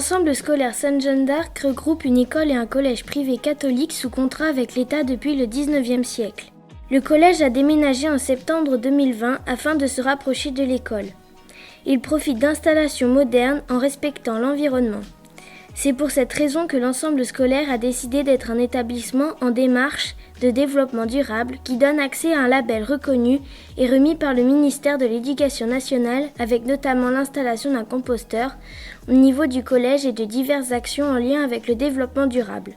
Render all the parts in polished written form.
L'ensemble scolaire Sainte-Jeanne d'Arc regroupe une école et un collège privé catholique sous contrat avec l'État depuis le XIXe siècle. Le collège a déménagé en septembre 2020 afin de se rapprocher de l'école. Il profite d'installations modernes en respectant l'environnement. C'est pour cette raison que l'ensemble scolaire a décidé d'être un établissement en démarche de développement durable qui donne accès à un label reconnu et remis par le ministère de l'Éducation nationale avec notamment l'installation d'un composteur au niveau du collège et de diverses actions en lien avec le développement durable.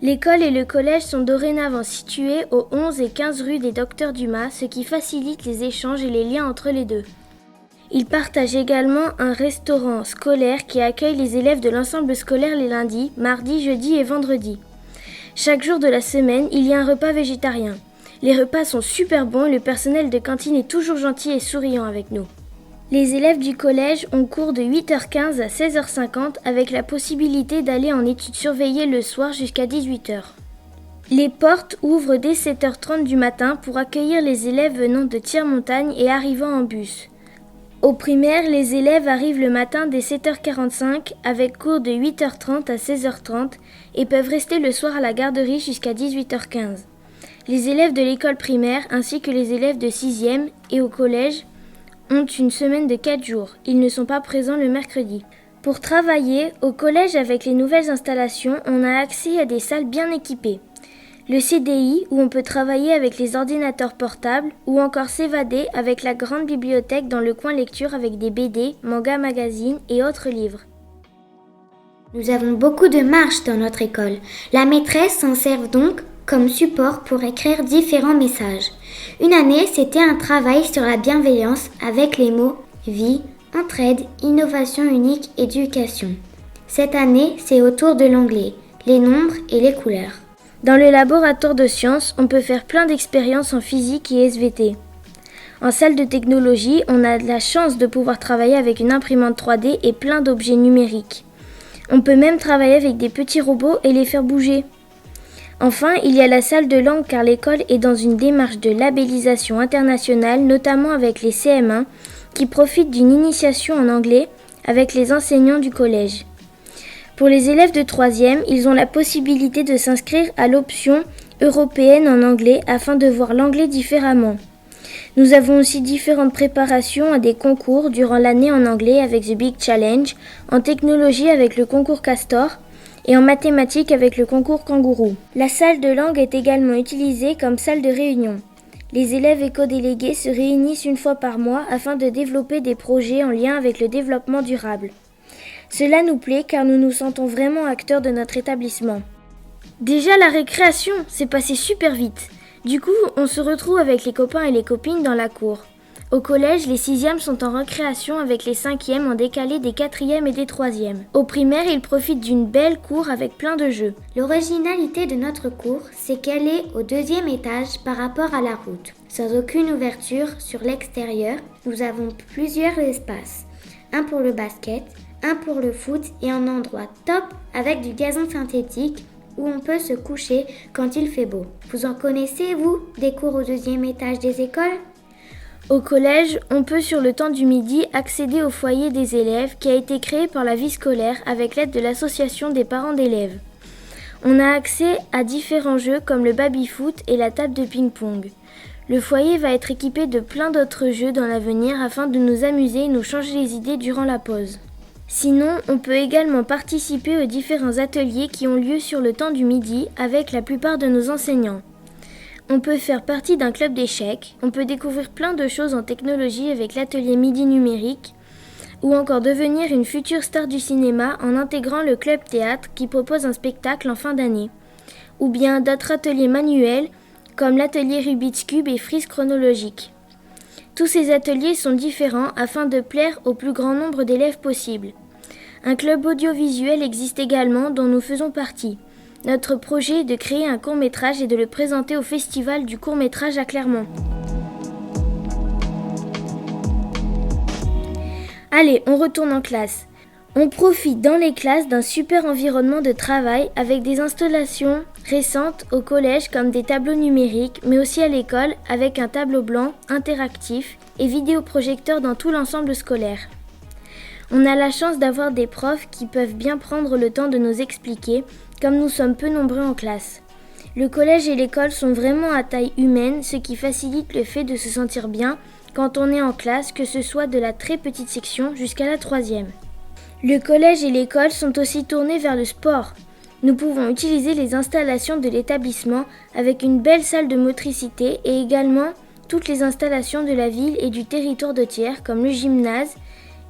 L'école et le collège sont dorénavant situés aux 11 et 15 rue des Docteurs Dumas, ce qui facilite les échanges et les liens entre les deux. Ils partagent également un restaurant scolaire qui accueille les élèves de l'ensemble scolaire les lundis, mardis, jeudis et vendredis. Chaque jour de la semaine, il y a un repas végétarien. Les repas sont super bons et le personnel de cantine est toujours gentil et souriant avec nous. Les élèves du collège ont cours de 8h15 à 16h50 avec la possibilité d'aller en études surveillées le soir jusqu'à 18h. Les portes ouvrent dès 7h30 du matin pour accueillir les élèves venant de tiers-montagne et arrivant en bus. Au primaire, les élèves arrivent le matin dès 7h45 avec cours de 8h30 à 16h30 et peuvent rester le soir à la garderie jusqu'à 18h15. Les élèves de l'école primaire ainsi que les élèves de 6e et au collège ont une semaine de 4 jours. Ils ne sont pas présents le mercredi. Pour travailler, au collège avec les nouvelles installations, on a accès à des salles bien équipées. Le CDI, où on peut travailler avec les ordinateurs portables, ou encore s'évader avec la grande bibliothèque dans le coin lecture avec des BD, mangas, magazines et autres livres. Nous avons beaucoup de marches dans notre école. La maîtresse s'en sert donc comme support pour écrire différents messages. Une année, c'était un travail sur la bienveillance avec les mots vie, entraide, innovation unique, éducation. Cette année, c'est autour de l'anglais, les nombres et les couleurs. Dans le laboratoire de sciences, on peut faire plein d'expériences en physique et SVT. En salle de technologie, on a la chance de pouvoir travailler avec une imprimante 3D et plein d'objets numériques. On peut même travailler avec des petits robots et les faire bouger. Enfin, il y a la salle de langue car l'école est dans une démarche de labellisation internationale, notamment avec les CM1, qui profitent d'une initiation en anglais avec les enseignants du collège. Pour les élèves de 3e, ils ont la possibilité de s'inscrire à l'option européenne en anglais afin de voir l'anglais différemment. Nous avons aussi différentes préparations à des concours durant l'année en anglais avec The Big Challenge, en technologie avec le concours Castor et en mathématiques avec le concours Kangourou. La salle de langue est également utilisée comme salle de réunion. Les élèves éco-délégués se réunissent une fois par mois afin de développer des projets en lien avec le développement durable. Cela nous plaît car nous nous sentons vraiment acteurs de notre établissement. Déjà la récréation, c'est passé super vite. Du coup, on se retrouve avec les copains et les copines dans la cour. Au collège, les 6e sont en récréation avec les 5e en décalé des 4e et des 3e. Au primaire, ils profitent d'une belle cour avec plein de jeux. L'originalité de notre cour, c'est qu'elle est au 2e étage par rapport à la route. Sans aucune ouverture sur l'extérieur, nous avons plusieurs espaces. Un pour le basket, un pour le foot et un endroit top avec du gazon synthétique où on peut se coucher quand il fait beau. Vous en connaissez, vous, des cours au 2e étage des écoles ? Au collège, on peut sur le temps du midi accéder au foyer des élèves qui a été créé par la vie scolaire avec l'aide de l'association des parents d'élèves. On a accès à différents jeux comme le baby-foot et la table de ping-pong. Le foyer va être équipé de plein d'autres jeux dans l'avenir afin de nous amuser et nous changer les idées durant la pause. Sinon, on peut également participer aux différents ateliers qui ont lieu sur le temps du midi avec la plupart de nos enseignants. On peut faire partie d'un club d'échecs, on peut découvrir plein de choses en technologie avec l'atelier Midi numérique, ou encore devenir une future star du cinéma en intégrant le club théâtre qui propose un spectacle en fin d'année, ou bien d'autres ateliers manuels comme l'atelier Rubik's Cube et frise chronologique. Tous ces ateliers sont différents afin de plaire au plus grand nombre d'élèves possible. Un club audiovisuel existe également dont nous faisons partie. Notre projet est de créer un court-métrage et de le présenter au festival du court-métrage à Clermont. Allez, on retourne en classe. On profite dans les classes d'un super environnement de travail avec des installations récentes au collège comme des tableaux numériques, mais aussi à l'école avec un tableau blanc interactif et vidéoprojecteur dans tout l'ensemble scolaire. On a la chance d'avoir des profs qui peuvent bien prendre le temps de nous expliquer, comme nous sommes peu nombreux en classe. Le collège et l'école sont vraiment à taille humaine, ce qui facilite le fait de se sentir bien quand on est en classe, que ce soit de la très petite section jusqu'à la 3e. Le collège et l'école sont aussi tournés vers le sport. Nous pouvons utiliser les installations de l'établissement avec une belle salle de motricité et également toutes les installations de la ville et du territoire de Thiers comme le gymnase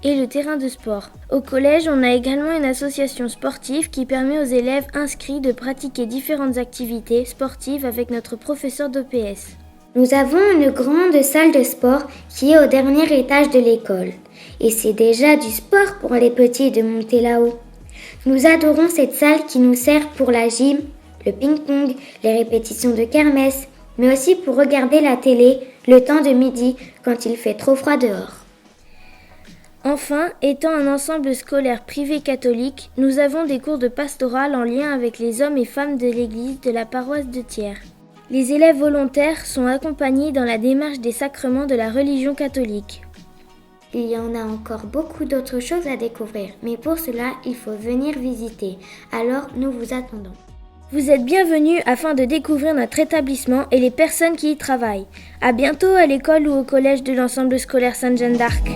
et le terrain de sport. Au collège, on a également une association sportive qui permet aux élèves inscrits de pratiquer différentes activités sportives avec notre professeur d'EPS. Nous avons une grande salle de sport qui est au dernier étage de l'école. Et c'est déjà du sport pour les petits de monter là-haut. Nous adorons cette salle qui nous sert pour la gym, le ping-pong, les répétitions de kermesse, mais aussi pour regarder la télé le temps de midi quand il fait trop froid dehors. Enfin, étant un ensemble scolaire privé catholique, nous avons des cours de pastoral en lien avec les hommes et femmes de l'église de la paroisse de Thiers. Les élèves volontaires sont accompagnés dans la démarche des sacrements de la religion catholique. Il y en a encore beaucoup d'autres choses à découvrir, mais pour cela, il faut venir visiter. Alors, nous vous attendons. Vous êtes bienvenus afin de découvrir notre établissement et les personnes qui y travaillent. À bientôt à l'école ou au collège de l'ensemble scolaire Sainte-Jeanne d'Arc.